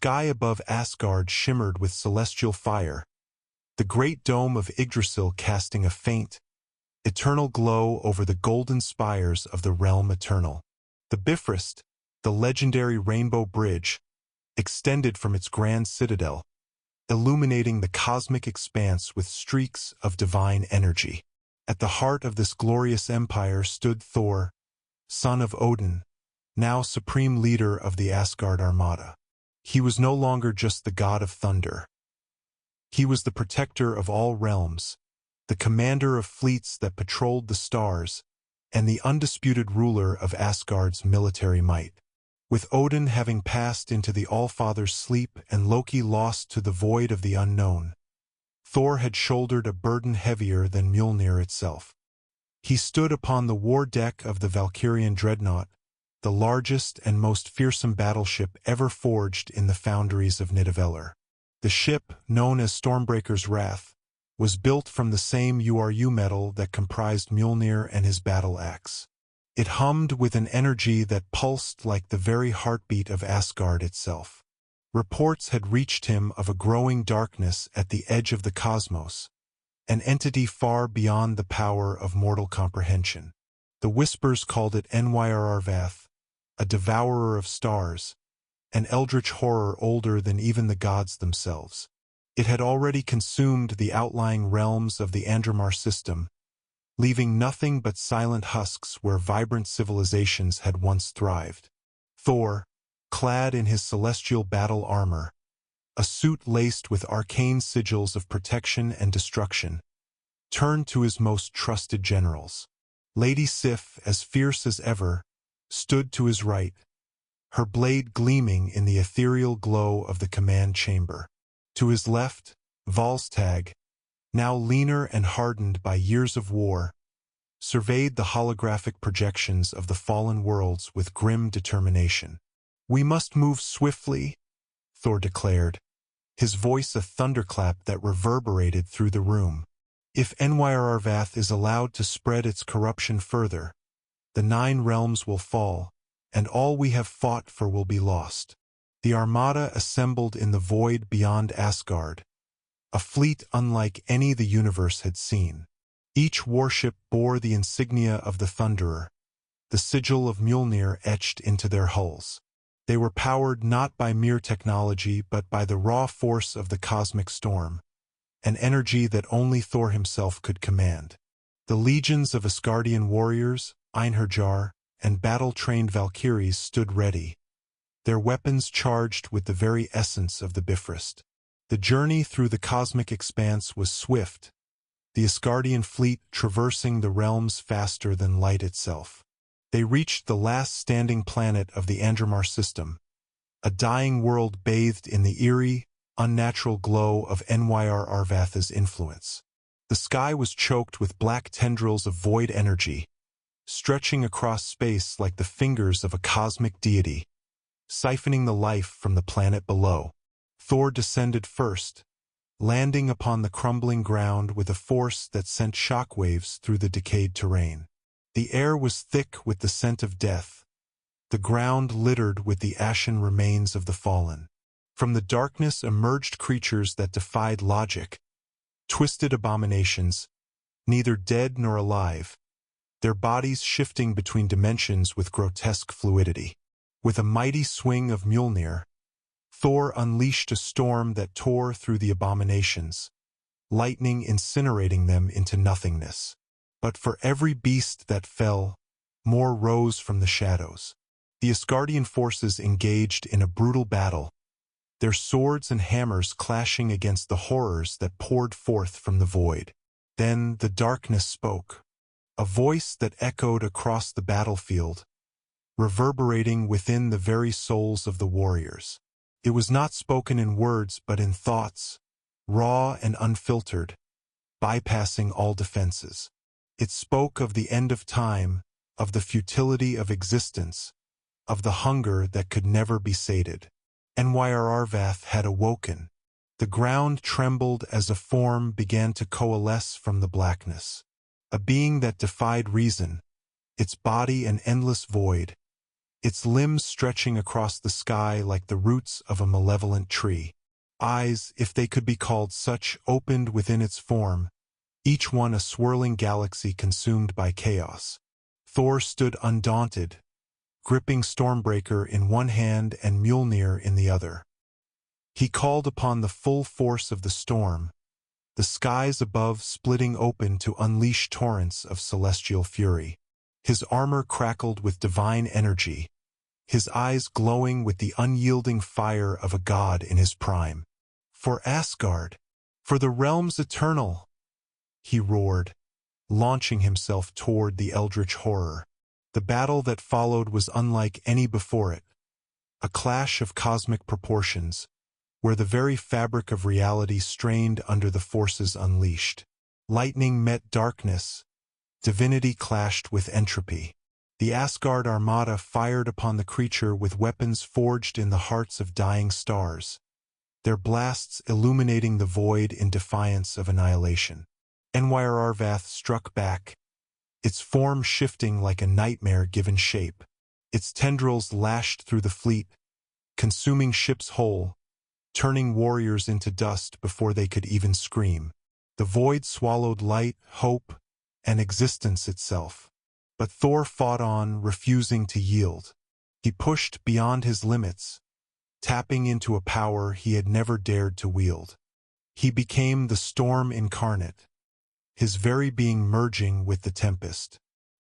sky above Asgard shimmered with celestial fire, the great dome of Yggdrasil casting a faint, eternal glow over the golden spires of the realm eternal. The Bifrost, the legendary rainbow bridge, extended from its grand citadel, illuminating the cosmic expanse with streaks of divine energy. At the heart of this glorious empire stood Thor, son of Odin, now supreme leader of the Asgard Armada. He was no longer just the god of thunder. He was the protector of all realms, the commander of fleets that patrolled the stars, and the undisputed ruler of Asgard's military might. With Odin having passed into the All-Father's sleep and Loki lost to the void of the unknown, Thor had shouldered a burden heavier than Mjolnir itself. He stood upon the war deck of the Valkyrian dreadnought, the largest and most fearsome battleship ever forged in the foundries of Nidavellir. The ship, known as Stormbreaker's Wrath, was built from the same URU metal that comprised Mjolnir and his battle axe. It hummed with an energy that pulsed like the very heartbeat of Asgard itself. Reports had reached him of a growing darkness at the edge of the cosmos, an entity far beyond the power of mortal comprehension. The whispers called it Njrarvath, a devourer of stars, an eldritch horror older than even the gods themselves. It had already consumed the outlying realms of the Andromar system, leaving nothing but silent husks where vibrant civilizations had once thrived. Thor, clad in his celestial battle armor, a suit laced with arcane sigils of protection and destruction, turned to his most trusted generals. Lady Sif, as fierce as ever, stood to his right, her blade gleaming in the ethereal glow of the command chamber. To his left, Volstagg, now leaner and hardened by years of war, surveyed the holographic projections of the fallen worlds with grim determination. "We must move swiftly," Thor declared, his voice a thunderclap that reverberated through the room. "If Njrarvath is allowed to spread its corruption further, the 9 realms will fall, and all we have fought for will be lost." The Armada assembled in the void beyond Asgard, a fleet unlike any the universe had seen. Each warship bore the insignia of the Thunderer, the sigil of Mjolnir etched into their hulls. They were powered not by mere technology but by the raw force of the cosmic storm, an energy that only Thor himself could command. The legions of Asgardian warriors, Einherjar, and battle-trained Valkyries stood ready, their weapons charged with the very essence of the Bifrost. The journey through the cosmic expanse was swift, the Asgardian fleet traversing the realms faster than light itself. They reached the last standing planet of the Andromar system, a dying world bathed in the eerie, unnatural glow of Njrarvath's influence. The sky was choked with black tendrils of void energy, stretching across space like the fingers of a cosmic deity, siphoning the life from the planet below. Thor descended first, landing upon the crumbling ground with a force that sent shockwaves through the decayed terrain. The air was thick with the scent of death, the ground littered with the ashen remains of the fallen. From the darkness emerged creatures that defied logic, twisted abominations, neither dead nor alive, their bodies shifting between dimensions with grotesque fluidity. With a mighty swing of Mjolnir, Thor unleashed a storm that tore through the abominations, lightning incinerating them into nothingness. But for every beast that fell, more rose from the shadows. The Asgardian forces engaged in a brutal battle, their swords and hammers clashing against the horrors that poured forth from the void. Then the darkness spoke, a voice that echoed across the battlefield, reverberating within the very souls of the warriors. It was not spoken in words but in thoughts, raw and unfiltered, bypassing all defenses. It spoke of the end of time, of the futility of existence, of the hunger that could never be sated. Njrarvath had awoken. The ground trembled as a form began to coalesce from the blackness. A being that defied reason, its body an endless void, its limbs stretching across the sky like the roots of a malevolent tree. Eyes, if they could be called such, opened within its form, each one a swirling galaxy consumed by chaos. Thor stood undaunted, gripping Stormbreaker in one hand and Mjolnir in the other. He called upon the full force of the storm, the skies above splitting open to unleash torrents of celestial fury. His armor crackled with divine energy, his eyes glowing with the unyielding fire of a god in his prime. "For Asgard, for the realms eternal!" he roared, launching himself toward the eldritch horror. The battle that followed was unlike any before it, a clash of cosmic proportions, where the very fabric of reality strained under the forces unleashed. Lightning met darkness, divinity clashed with entropy. The Asgard Armada fired upon the creature with weapons forged in the hearts of dying stars, their blasts illuminating the void in defiance of annihilation. HumanityFYeah struck back, its form shifting like a nightmare given shape. Its tendrils lashed through the fleet, consuming ships whole, turning warriors into dust before they could even scream. The void swallowed light, hope, and existence itself. But Thor fought on, refusing to yield. He pushed beyond his limits, tapping into a power he had never dared to wield. He became the storm incarnate, his very being merging with the tempest.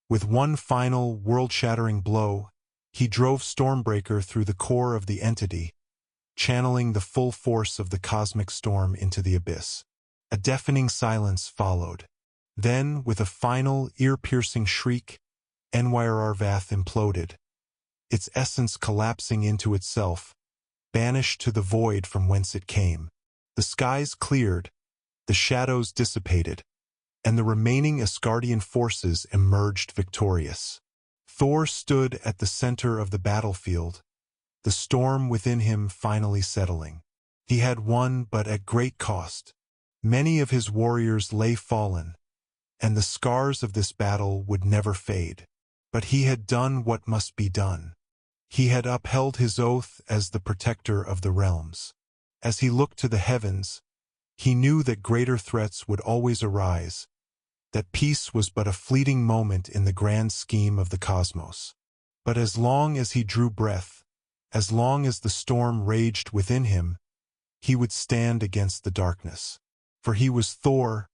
With one final, world-shattering blow, he drove Stormbreaker through the core of the entity, channeling the full force of the cosmic storm into the abyss. A deafening silence followed. Then, with a final, ear-piercing shriek, HumanityFYeah imploded, its essence collapsing into itself, banished to the void from whence it came. The skies cleared, the shadows dissipated, and the remaining Asgardian forces emerged victorious. Thor stood at the center of the battlefield, the storm within him finally settling. He had won, but at great cost. Many of his warriors lay fallen, and the scars of this battle would never fade. But he had done what must be done. He had upheld his oath as the protector of the realms. As he looked to the heavens, he knew that greater threats would always arise, that peace was but a fleeting moment in the grand scheme of the cosmos. But as long as he drew breath, as long as the storm raged within him, he would stand against the darkness. For he was Thor,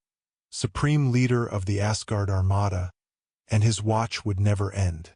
supreme leader of the Asgard Armada, and his watch would never end.